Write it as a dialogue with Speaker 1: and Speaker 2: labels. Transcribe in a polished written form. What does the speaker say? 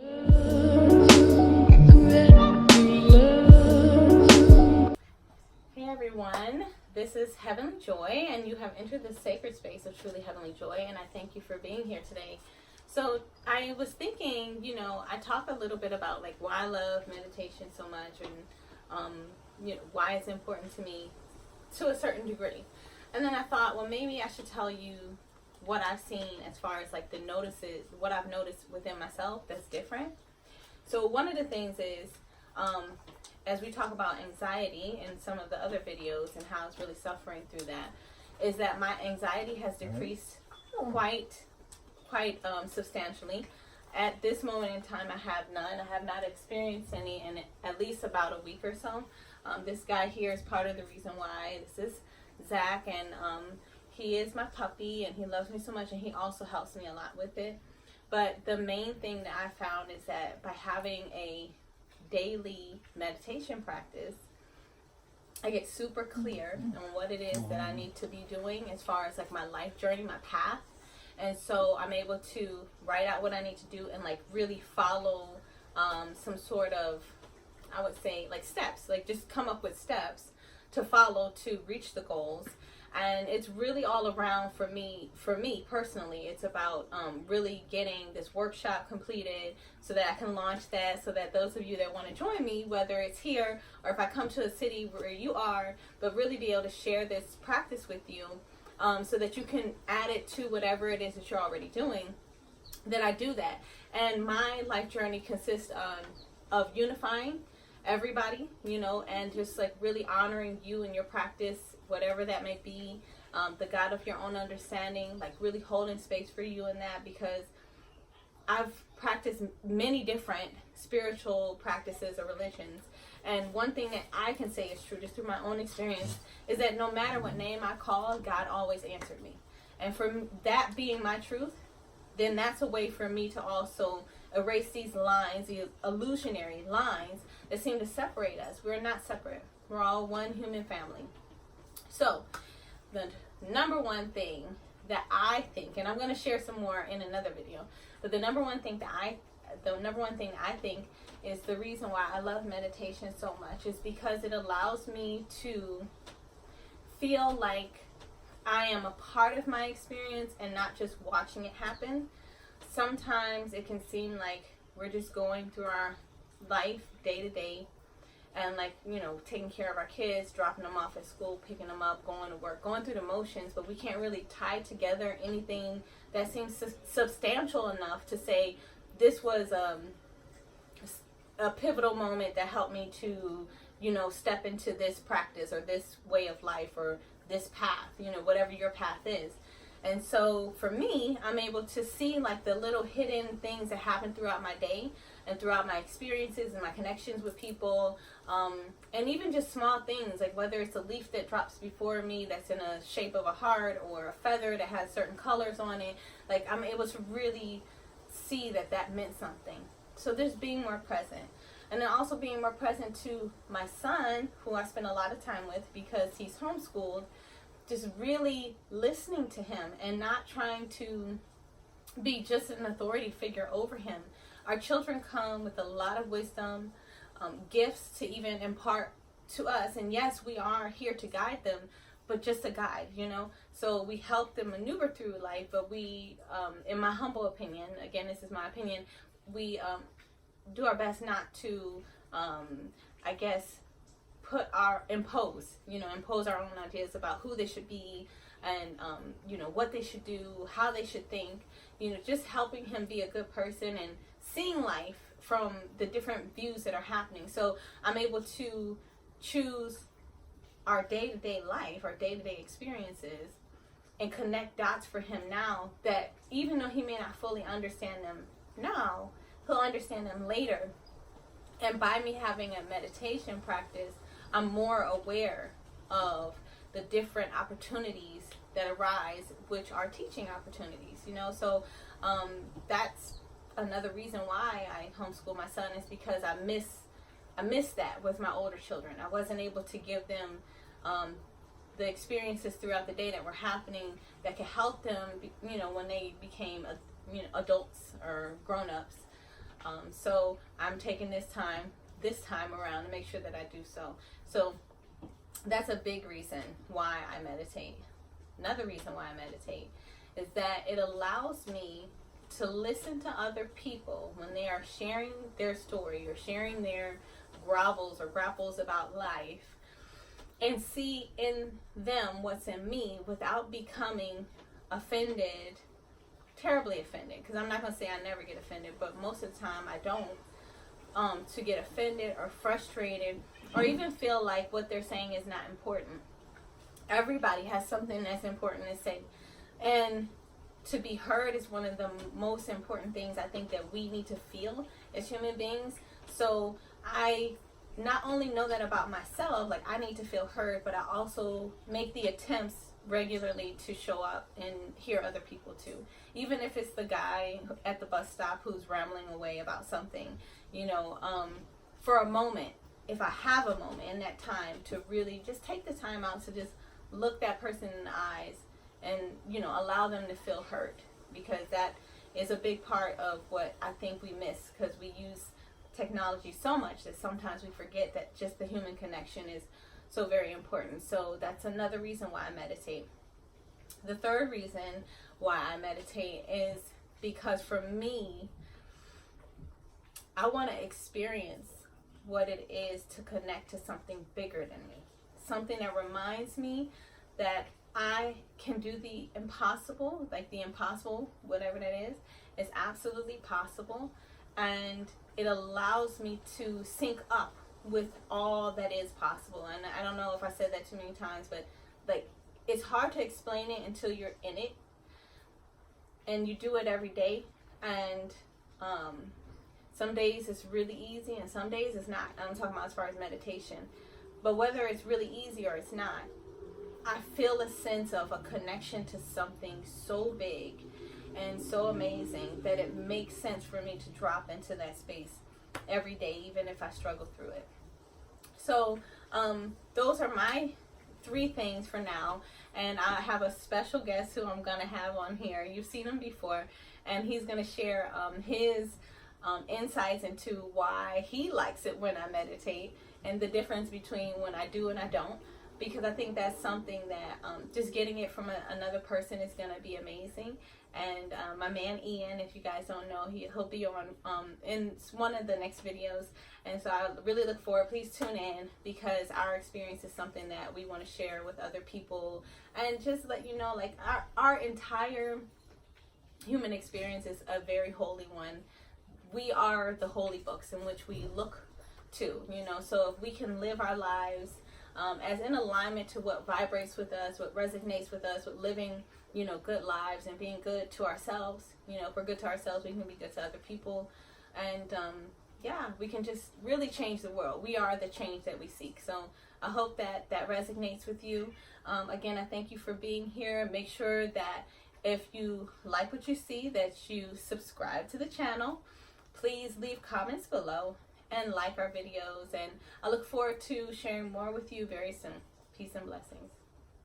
Speaker 1: Hey everyone, this is Heavenly Joy, and you have entered the sacred space of truly heavenly joy, and I thank you for being here today. So I was thinking, I talk a little bit about like why I love meditation so much, and why it's important to me to a certain degree. And then I thought, well, maybe I should tell you what I've seen as far as like the notices, what I've noticed within myself that's different. So one of the things is, as we talk about anxiety in some of the other videos and how it's really suffering through that, is that my anxiety has decreased quite substantially. At this moment in time, I have none. I have not experienced any in at least about a week or so. This guy here is part of the reason why. This is Zach, and he is my puppy, and he loves me so much, and he also helps me a lot with it. But the main thing that I found is that by having a daily meditation practice, I get super clear on what it is that I need to be doing as far as like my life journey, my path. And so I'm able to write out what I need to do and like really follow some sort of, I would say, like steps, like just come up with steps to follow to reach the goals. And it's really all around for me personally. It's about really getting this workshop completed so that I can launch that, so that those of you that want to join me, whether it's here or if I come to a city where you are, but really be able to share this practice with you, so that you can add it to whatever it is that you're already doing, that I do that. And my life journey consists of unifying everybody, and just like really honoring you and your practice, whatever that may be, the God of your own understanding, like really holding space for you in that, because I've practiced many different spiritual practices or religions. And one thing that I can say is true, just through my own experience, is that no matter what name I called, God always answered me. And for that being my truth, then that's a way for me to also erase these lines, these illusionary lines that seem to separate us. We're not separate. We're all one human family. So the number one thing that I think, and I'm going to share some more in another video, but the number one thing I think is the reason why I love meditation so much is because it allows me to feel like I am a part of my experience and not just watching it happen. Sometimes it can seem like we're just going through our life day to day and like, taking care of our kids, dropping them off at school, picking them up, going to work, going through the motions, but we can't really tie together anything that seems substantial enough to say this was a pivotal moment that helped me to, step into this practice or this way of life or this path, whatever your path is. And so for me, I'm able to see like the little hidden things that happen throughout my day and throughout my experiences and my connections with people, and even just small things, like whether it's a leaf that drops before me that's in a shape of a heart, or a feather that has certain colors on it. Like I'm able to really see that meant something. So there's being more present. And then also being more present to my son, who I spend a lot of time with because he's homeschooled, just really listening to him and not trying to be just an authority figure over him. Our children come with a lot of wisdom, gifts to even impart to us. And yes, we are here to guide them, but just a guide, So we help them maneuver through life, but we, in my humble opinion, again, this is my opinion, we do our best not to, impose our own ideas about who they should be and, what they should do, how they should think, just helping him be a good person and seeing life from the different views that are happening. So I'm able to choose our day-to-day life, our day-to-day experiences, and connect dots for him now that even though he may not fully understand them now, he'll understand them later. And by me having a meditation practice, I'm more aware of the different opportunities that arise, which are teaching opportunities, So that's another reason why I homeschool my son, is because I miss that with my older children. I wasn't able to give them the experiences throughout the day that were happening that could help them, when they became, adults or grown-ups. So I'm taking this time around to make sure that I do so. So that's a big reason why I meditate. Another reason why I meditate is that it allows me to listen to other people when they are sharing their story or sharing their grovels or grapples about life, and see in them what's in me without becoming offended, terribly offended, because I'm not going to say I never get offended, but most of the time I don't, to get offended or frustrated or even feel like what they're saying is not important. Everybody has something that's important to say, and to be heard is one of the most important things I think that we need to feel as human beings. So I not only know that about myself, like I need to feel heard, but I also make the attempts regularly to show up and hear other people too. Even if it's the guy at the bus stop who's rambling away about something, for a moment, if I have a moment in that time to really just take the time out to just look that person in the eyes and, allow them to feel hurt, because that is a big part of what I think we miss, because we use technology so much that sometimes we forget that just the human connection is so very important. So that's another reason why I meditate. The third reason why I meditate is because for me, I want to experience what it is to connect to something bigger than me. Something that reminds me that I can do the impossible, like the impossible, whatever that is absolutely possible. And it allows me to sync up with all that is possible. And I don't know if I said that too many times, but like, it's hard to explain it until you're in it and you do it every day. And some days it's really easy and some days it's not. I'm talking about as far as meditation. But whether it's really easy or it's not, I feel a sense of a connection to something so big and so amazing that it makes sense for me to drop into that space every day, even if I struggle through it. So those are my 3 things for now, and I have a special guest who I'm gonna have on here. You've seen him before, and he's gonna share his insights into why he likes it when I meditate and the difference between when I do and I don't, because I think that's something that just getting it from another person is going to be amazing. And my man Ian, if you guys don't know, he'll be on in one of the next videos. And so I really look forward. Please tune in, because our experience is something that we want to share with other people, and just let you know, like our entire human experience is a very holy one. We are the holy books in which we look to, so if we can live our lives as in alignment to what vibrates with us, what resonates with us, with living, good lives and being good to ourselves. If we're good to ourselves, we can be good to other people. And we can just really change the world. We are the change that we seek. So I hope that resonates with you. Again, I thank you for being here. Make sure that if you like what you see, that you subscribe to the channel. Please leave comments below and like our videos, and I look forward to sharing more with you very soon. Peace and blessings.